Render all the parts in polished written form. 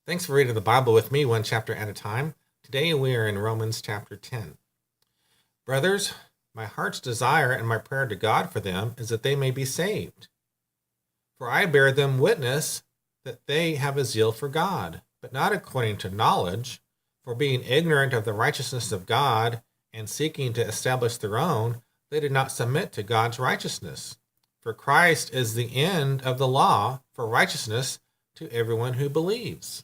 Thanks for reading the Bible with me one chapter at a time. Today we are in Romans chapter 10. Brothers, my heart's desire and my prayer to God for them is that they may be saved. For I bear them witness that they have a zeal for God, but not according to knowledge, for being ignorant of the righteousness of God and seeking to establish their own, they did not submit to God's righteousness. For Christ is the end of the law for righteousness to everyone who believes.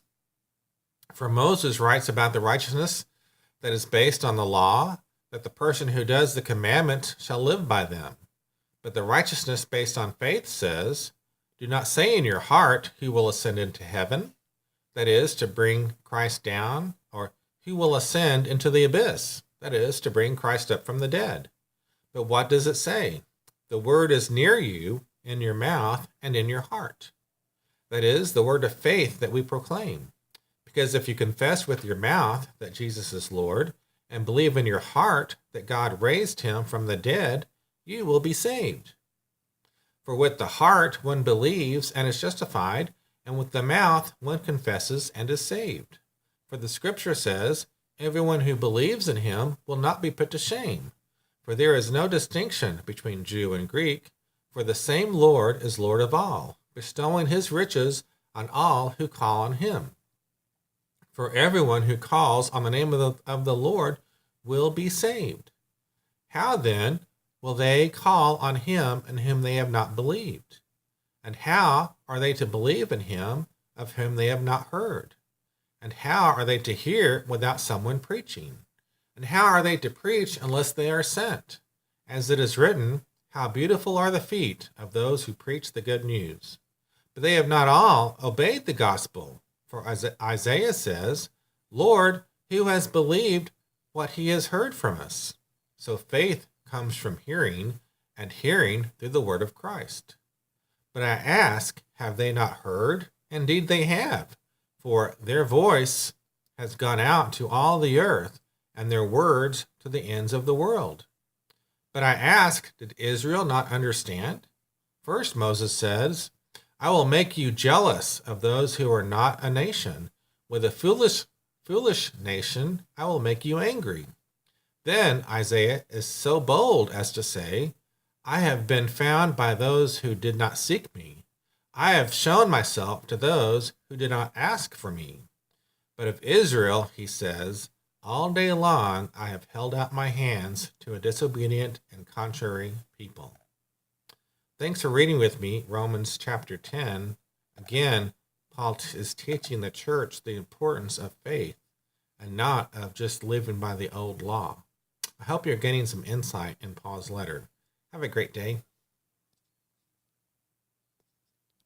For Moses writes about the righteousness that is based on the law, that the person who does the commandment shall live by them. But the righteousness based on faith says, do not say in your heart, who will ascend into heaven? That is, to bring Christ down, or who will ascend into the abyss? That is, to bring Christ up from the dead. But what does it say? The word is near you, in your mouth and in your heart. That is, the word of faith that we proclaim. Because if you confess with your mouth that Jesus is Lord, and believe in your heart that God raised him from the dead, you will be saved. For with the heart one believes and is justified, and with the mouth one confesses and is saved. For the scripture says, everyone who believes in him will not be put to shame. For there is no distinction between Jew and Greek, for the same Lord is Lord of all, bestowing his riches on all who call on him. For everyone who calls on the name of the Lord will be saved. How then will they call on him in whom they have not believed? And how are they to believe in him of whom they have not heard? And how are they to hear without someone preaching? And how are they to preach unless they are sent? As it is written, how beautiful are the feet of those who preach the good news. But they have not all obeyed the gospel. For Isaiah says, Lord, who has believed what he has heard from us? So faith comes from hearing, and hearing through the word of Christ. But I ask, have they not heard? Indeed they have, for their voice has gone out to all the earth, and their words to the ends of the world. But I ask, did Israel not understand? First Moses says, I will make you jealous of those who are not a nation. With a foolish nation, I will make you angry. Then Isaiah is so bold as to say, I have been found by those who did not seek me. I have shown myself to those who did not ask for me. But of Israel, he says, all day long I have held out my hands to a disobedient and contrary people. Thanks for reading with me Romans chapter 10. Again, Paul is teaching the church the importance of faith and not of just living by the old law. I hope you're getting some insight in Paul's letter. Have a great day.